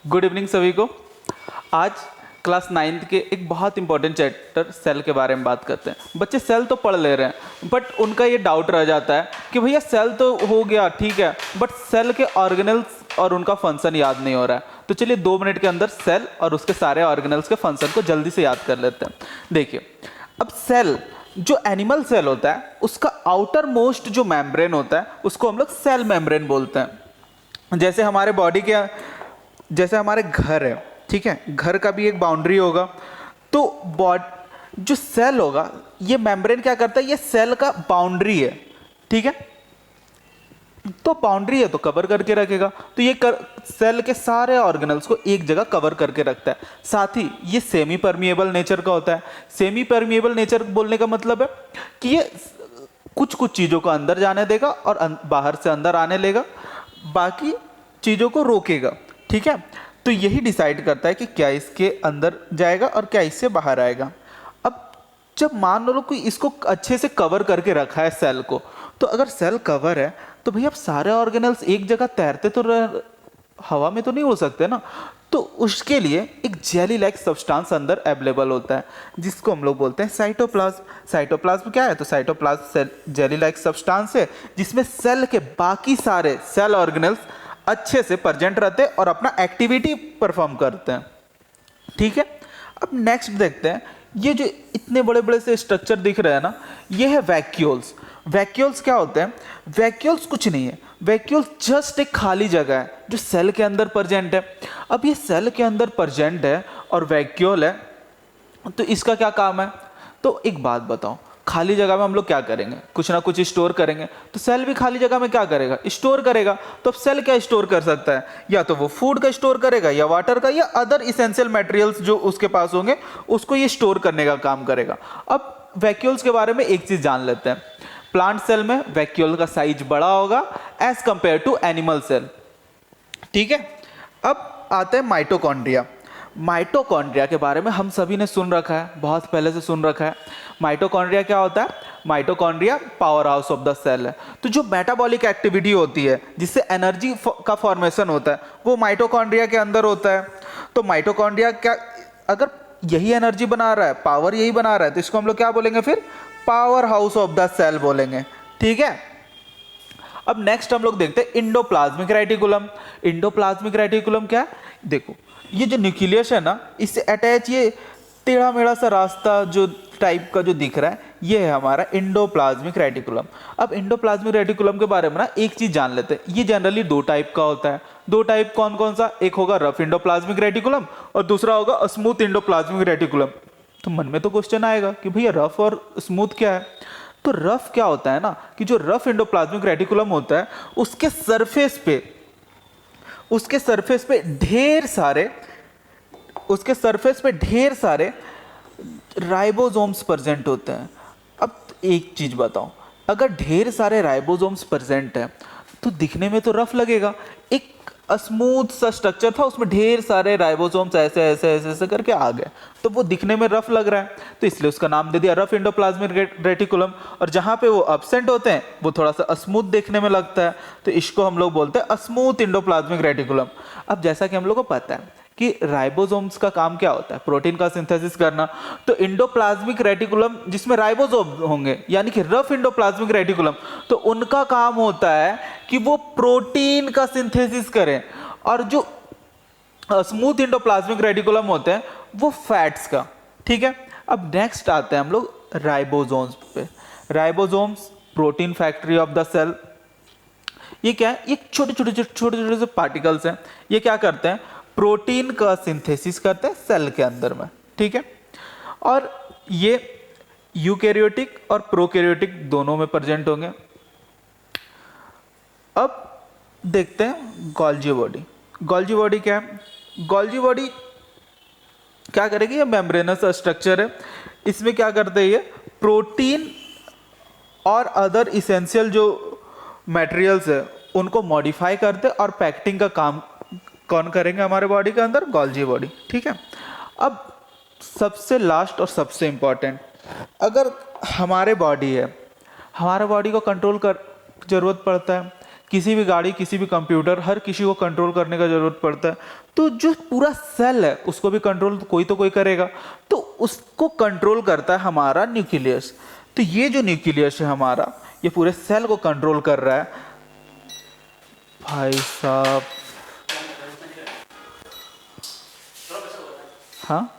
Good evening सभी को। आज क्लास 9th के एक बहुत इंपॉर्टेंट चैप्टर सेल के बारे में बात करते हैं। बच्चे सेल तो पढ़ ले रहे हैं बट उनका ये डाउट रह जाता है कि भैया सेल तो हो गया ठीक है, बट सेल के ऑर्गेनल्स और उनका फंक्शन याद नहीं हो रहा है। तो चलिए 2 मिनट के अंदर सेल और उसके सारे ऑर्गेनल्स के फंक्शन को जल्दी से याद कर लेते हैं। देखिए, अब सेल जो एनिमल सेल होता है उसका आउटर मोस्ट जो मेम्ब्रेन होता है उसको हम लोग सेल मेम्ब्रेन बोलते हैं। जैसे हमारे बॉडी के, जैसे हमारे घर है, ठीक है, घर का भी एक बाउंड्री होगा। तो जो सेल होगा ये मेम्ब्रेन क्या करता है, ये सेल का बाउंड्री है, ठीक है। तो बाउंड्री है तो कवर करके रखेगा। तो ये सेल के सारे ऑर्गेनल्स को एक जगह कवर करके रखता है। साथ ही ये सेमी परमिएबल नेचर का होता है। सेमी परमिएबल नेचर बोलने का मतलब है कि ये कुछ कुछ चीज़ों को अंदर जाने देगा और बाहर से अंदर आने लेगा, बाकी चीज़ों को रोकेगा, ठीक है। तो यही डिसाइड करता है कि क्या इसके अंदर जाएगा और क्या इससे बाहर आएगा। अब जब मान लो कि इसको अच्छे से कवर करके रखा है सेल को, तो अगर सेल कवर है तो भैया अब सारे ऑर्गेनल्स एक जगह तैरते तो हवा में तो नहीं हो सकते ना। तो उसके लिए एक जेली लाइक सब्सटेंस अंदर अवेलेबल होता है जिसको हम लोग बोलते हैं साइटोप्लाज्म। साइटोप्लाज्म क्या है? तो cytoplasm cell jelly like substance है जिसमें सेल के बाकी सारे सेल ऑर्गेनल्स अच्छे से प्रेजेंट रहते हैं और अपना एक्टिविटी परफॉर्म करते हैं, ठीक है। अब नेक्स्ट देखते हैं, ये जो इतने बड़े बड़े से स्ट्रक्चर दिख रहे हैं ना, ये है वैक्यूल्स। वैक्यूल्स क्या होते हैं? वैक्यूल्स कुछ नहीं है, वैक्यूल्स जस्ट एक खाली जगह है जो सेल के अंदर प्रेजेंट है। अब ये सेल के अंदर प्रेजेंट है और वैक्यूल है, तो इसका क्या काम है? तो एक बात बताओ, खाली जगह में हम लोग क्या करेंगे? कुछ ना कुछ स्टोर करेंगे। तो सेल भी खाली जगह में क्या करेगा? स्टोर करेगा। तो अब सेल क्या स्टोर कर सकता है? या तो वो फूड का स्टोर करेगा, या वाटर का, या अदर इसेंशियल मटेरियल्स जो उसके पास होंगे उसको ये स्टोर करने का काम करेगा। अब वैक्यूल्स के बारे में एक चीज जान लेते हैं। प्लांट सेल में वैक्यूल का साइज बड़ा होगा as compare to animal cell, ठीक है। अब आते हैं माइटोकॉन्ड्रिया। माइटोकॉन्ड्रिया के बारे में हम सभी ने सुन रखा है, बहुत पहले से सुन रखा है। माइटोकॉन्ड्रिया क्या होता है? Mitochondria powerhouse of the cell है। तो जो मेटाबॉलिक एक्टिविटी होती है जिससे एनर्जी का फॉर्मेशन होता है वो माइटोकॉन्ड्रिया के अंदर होता है। तो माइटोकॉन्ड्रिया क्या, अगर यही एनर्जी बना रहा है, पावर यही बना रहा है, तो इसको हम लोग क्या बोलेंगे? फिर powerhouse of the cell बोलेंगे, ठीक है। अब नेक्स्ट हम लोग देखते हैं इंडोप्लाज्मिक रेटिकुलम। इंडोप्लाज्मिक रेटिकुलम क्या है? देखो, ये जो न्यूक्लियस है ना, इससे अटैच ये टेढ़ा मेढ़ा सा रास्ता जो टाइप का जो दिख रहा है, ये है हमारा इंडोप्लाज्मिक रेटिकुलम। अब इंडोप्लाज्मिक रेटिकुलम के बारे में ना एक चीज जान लेते हैं, ये जनरली 2 टाइप का होता है। 2 टाइप कौन कौन सा? एक होगा रफ इंडोप्लाज्मिक रेटिकुलम और दूसरा होगा स्मूथ इंडोप्लाज्मिक रेटिकुलम। तो मन में तो क्वेश्चन आएगा कि भैया रफ और स्मूथ क्या है? तो रफ क्या होता है ना, कि जो रफ इंडोप्लाज्मिक रेटिकुलम होता है उसके सरफेस पे ढेर सारे राइबोसोम्स प्रेजेंट होते हैं। अब एक चीज बताओ, अगर ढेर सारे राइबोसोम्स प्रेजेंट है तो दिखने में तो रफ लगेगा। एक स्मूथ सा स्ट्रक्चर था, उसमें ढेर सारे राइबोसोम्स ऐसे ऐसे ऐसे ऐसे करके आ गए, तो वो दिखने में रफ लग रहा है, तो इसलिए उसका नाम दे दिया रफ इंडोप्लाज्मिक रेटिकुलम। और जहां पे वो अब्सेंट होते हैं वो थोड़ा सा स्मूथ देखने में लगता है, तो इसको हम लोग बोलते हैं स्मूथ इंडोप्लाज्मिक रेटिकुलम। अब जैसा कि हम लोग को पता है कि राइबोसोम्स का काम क्या होता है? प्रोटीन का सिंथेसिस करना। तो इंडोप्लाज्मिक रेटिकुलम जिसमें राइबोसोम होंगे, यानी कि रफ इंडोप्लाज्मिक रेटिकुलम, तो उनका काम होता है कि वो प्रोटीन का सिंथेसिस करें, और जो स्मूथ इंडोप्लाज्मिक रेटिकुलम होते हैं वो फैट्स का, ठीक है। अब नेक्स्ट आते हैं हम लोग राइबोसोम्स पे। Ribosomes protein factory of the cell. ये क्या है? ये छोटे छोटे से पार्टिकल्स हैं। ये क्या करते हैं? प्रोटीन का सिंथेसिस करते हैं सेल के अंदर में, ठीक है। और ये यूकैरियोटिक और प्रोकैरियोटिक दोनों में प्रेजेंट होंगे। अब देखते हैं गोल्जी बॉडी। गोल्जी बॉडी क्या है? गोल्जी बॉडी क्या करेगी? ये मेम्ब्रेनस स्ट्रक्चर है। इसमें क्या करते हैं? ये प्रोटीन और अदर इसेंशियल जो मटेरियल्स है उनको मॉडिफाई करते और पैकेटिंग का काम कौन करेंगे हमारे बॉडी के अंदर? गोल्जी बॉडी, ठीक है। अब सबसे लास्ट और सबसे इंपॉर्टेंट, अगर हमारे बॉडी है, हमारे बॉडी को कंट्रोल कर जरूरत पड़ता है, किसी भी गाड़ी, किसी भी कंप्यूटर, हर किसी को कंट्रोल करने का ज़रूरत पड़ता है। तो जो पूरा सेल है उसको भी कंट्रोल तो कोई करेगा, तो उसको कंट्रोल करता है हमारा न्यूक्लियस। तो ये जो न्यूक्लियस है हमारा, ये पूरे सेल को कंट्रोल कर रहा है। भाई साहब, हाँ